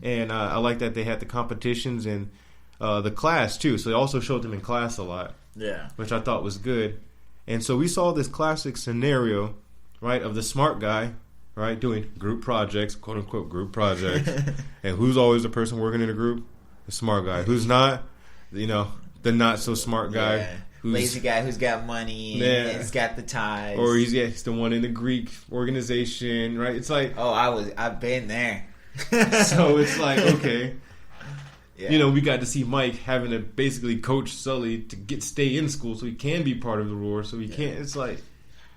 And I like that they had the competitions and the class too. So they also showed them in class a lot. Yeah. Which I thought was good. And so we saw this classic scenario, right, of the smart guy, right, doing group projects, quote unquote group projects. And who's always the person working in a group? The smart guy. Who's not? The not so smart guy. Yeah. Lazy guy who's got money and has got the ties. Or he's the one in the Greek organization, right? It's like, I've been there. So it's like, okay. Yeah. We got to see Mike having to basically coach Sully to stay in school so he can be part of the Roar. So he can't. It's like,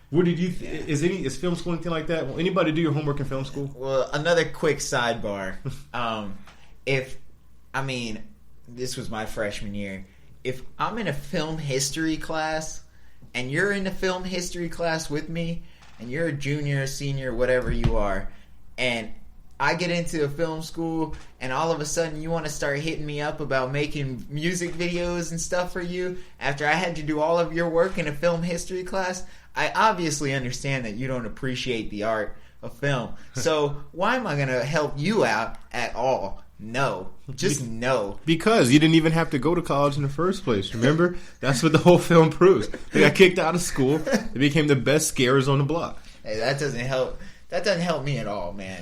what did you? Is film school anything like that? Will anybody do your homework in film school? Well, another quick sidebar. This was my freshman year. If I'm in a film history class and you're in a film history class with me and you're a junior, senior, whatever you are, and I get into a film school and all of a sudden you want to start hitting me up about making music videos and stuff for you after I had to do all of your work in a film history class, I obviously understand that you don't appreciate the art of film. So why am I going to help you out at all? No. Just no. Because you didn't even have to go to college in the first place. Remember? That's what the whole film proves. They got kicked out of school. They became the best scarers on the block. Hey, that doesn't help. That doesn't help me at all, man.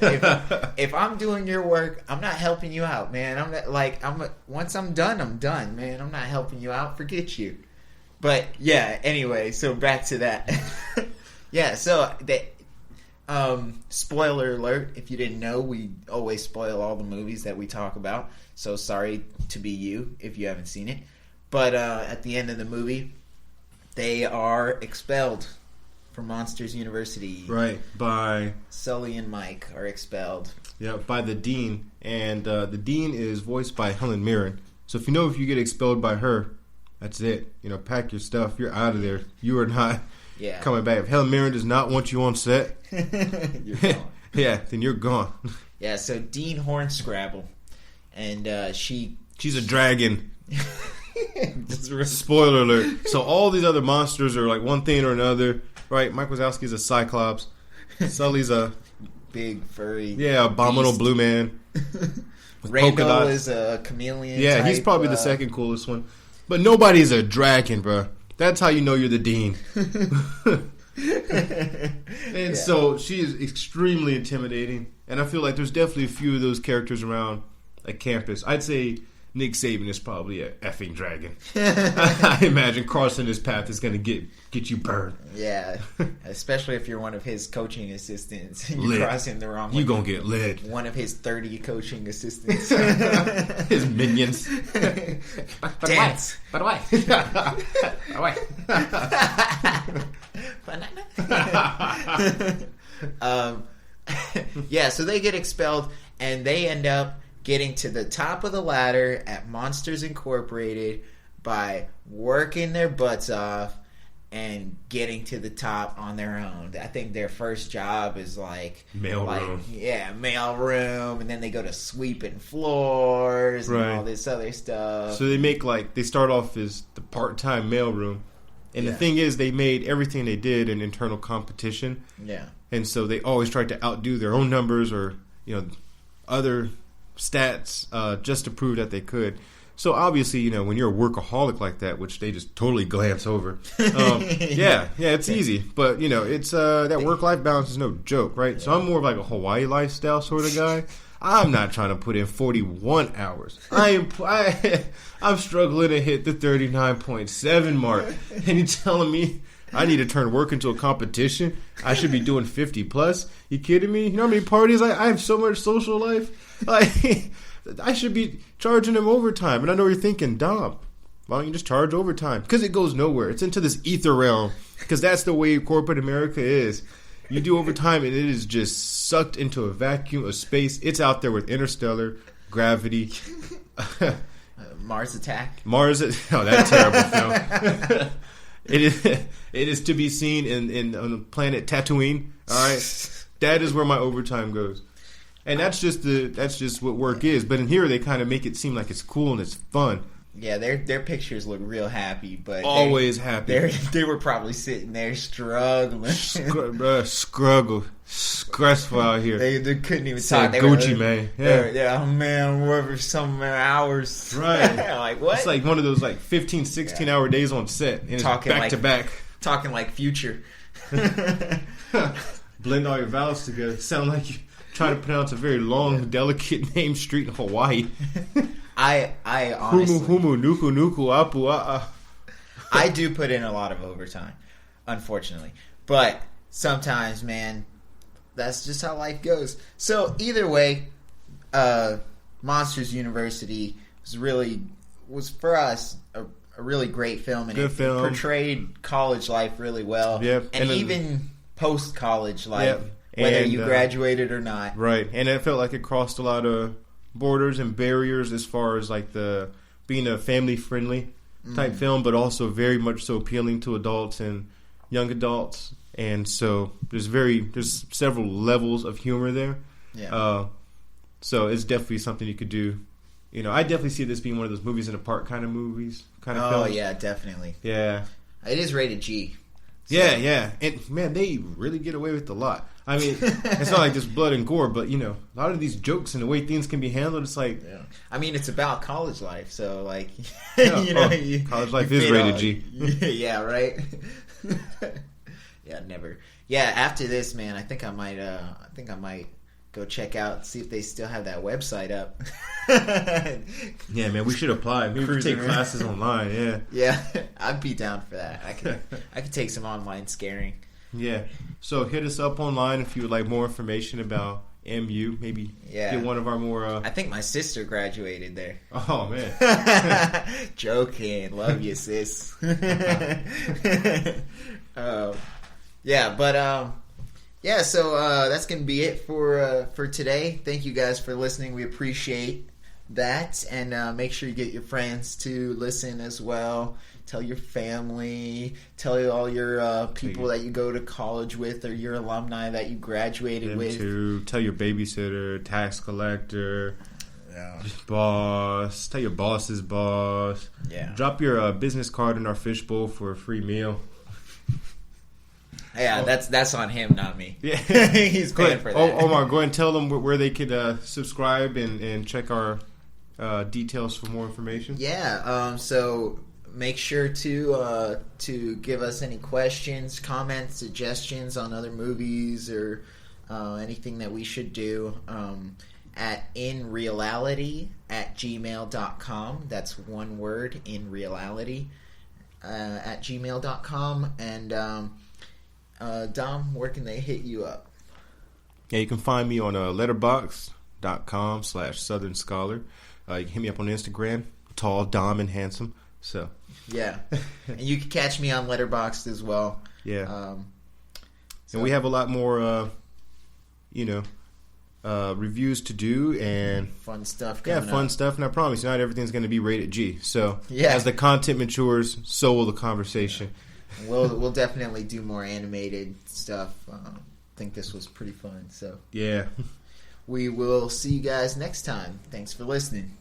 If I'm doing your work, I'm not helping you out, man. Once I'm done, man. I'm not helping you out. Forget you. But yeah, anyway, so back to that. Yeah, so spoiler alert, if you didn't know, we always spoil all the movies that we talk about. So sorry to be you if you haven't seen it. But at the end of the movie, they are expelled from Monsters University. Right, by Sully and Mike are expelled. Yeah, by the dean. And the dean is voiced by Helen Mirren. So if you get expelled by her, that's it. Pack your stuff. You're out of there. You are not coming back. If Helen Mirren does not want you on set, you're gone. Yeah, then you're gone. Yeah, so Dean Hornscrabble. And she's a dragon. Spoiler alert. So all these other monsters are like one thing or another. Right? Mike Wazowski's a cyclops. Sully's a big furry abominable beast. Blue man. Randall is a chameleon. Yeah, he's probably the second coolest one. But nobody's a dragon, bro. That's how you know you're the dean. And so she is extremely intimidating. And I feel like there's definitely a few of those characters around a campus. I'd say Nick Saban is probably a effing dragon. I imagine crossing his path is going to get you burned. Yeah, especially if you're one of his coaching assistants and you lit. cross him the wrong way. You're going to get lit. One of his 30 coaching assistants. His minions. Dance. By the way. Yeah, so they get expelled and they end up getting to the top of the ladder at Monsters Incorporated by working their butts off and getting to the top on their own. I think their first job is mailroom. Yeah, mailroom, and then they go to sweeping floors and all this other stuff. So they start off as the part-time mailroom. And the thing is, they made everything they did an internal competition. Yeah. And so they always tried to outdo their own numbers or, other stats just to prove that they could. So obviously, when you're a workaholic like that, which they just totally glance over, it's easy. But, it's that work-life balance is no joke, right? Yeah. So I'm more of like a Hawaii lifestyle sort of guy. I'm not trying to put in 41 hours. I'm struggling to hit the 39.7 mark. And you're telling me I need to turn work into a competition? I should be doing 50 plus? You kidding me? You know how many parties I have so much social life? I should be charging them overtime. And I know you're thinking, Dom, why don't you just charge overtime? Because it goes nowhere. It's into this ether realm. Because that's the way corporate America is. You do overtime and it is just sucked into a vacuum of space. It's out there with Interstellar, Gravity, Mars Attack. That terrible film. It is to be seen in on the planet Tatooine. All right, that is where my overtime goes, and that's just what work is. But in here, they kind of make it seem like it's cool and it's fun. Yeah, their pictures look real happy, but always happy. They were probably sitting there struggling. Struggle. Stressful out here. They couldn't even talk. They Gucci, man. Yeah, oh man, work for some hours. Right. Like, what? It's like one of those like 15, 16-hour days on set. And talking it's back to back. Talking like Future. Blend all your vowels together. Sound like you trying to pronounce a very long, delicate name street in Hawaii. I honestly... Humu, nuku, nuku, apu, I do put in a lot of overtime, unfortunately. But sometimes, man, that's just how life goes. So either way, Monsters University was for us a really great film, and Good film. Portrayed college life really well. Yep. And even post-college life, yep. whether you graduated or not. Right, and it felt like it crossed a lot of borders and barriers as far as like the being a family-friendly type film, but also very much so appealing to adults and young adults. And so there's several levels of humor there. Yeah. So it's definitely something you could do. You know, I definitely see this being one of those movies in a park kind of movies. Kind of Oh, film. yeah, definitely. Yeah. It is rated G. So. Yeah. And, man, they really get away with a lot. I mean, it's not like just blood and gore, but, you know, a lot of these jokes and the way things can be handled, it's like... Yeah. I mean, it's about college life, so, like, Yeah, you know... college life is rated G. Yeah, right? Yeah, never. Yeah, after this, man, I think I might go check out, see if they still have that website up. Yeah, man, we should apply. Maybe we take classes online, yeah. Yeah, I'd be down for that. I could take some online scaring. Yeah. So hit us up online if you would like more information about MU. Maybe get one of our more... I think my sister graduated there. Oh, man. Joking. Love you, sis. Yeah, but... Yeah, so that's going to be it for today. Thank you guys for listening. We appreciate that. And make sure you get your friends to listen as well. Tell your family. Tell all your people that you go to college with or your alumni that you graduated with. Tell your babysitter, tax collector, boss. Tell your boss's boss. Yeah. Drop your business card in our fishbowl for a free meal. Yeah, that's on him, not me. Yeah, he's paying for that. Omar, go ahead and tell them where they could subscribe and check our details for more information. Yeah, so make sure to give us any questions, comments, suggestions on other movies or anything that we should do at inreality@gmail.com. That's one word, inreality at gmail.com. And Dom, where can they hit you up? Yeah, you can find me on letterboxd.com/Southern Scholar. You can hit me up on Instagram, tall, Dom, and handsome. So yeah, and you can catch me on Letterboxd as well. Yeah, and we have a lot more, reviews to do and fun stuff. Fun stuff. And I promise, not everything's going to be rated G. So yeah, as the content matures, so will the conversation. We'll definitely do more animated stuff. I think this was pretty fun. So yeah, we will see you guys next time. Thanks for listening.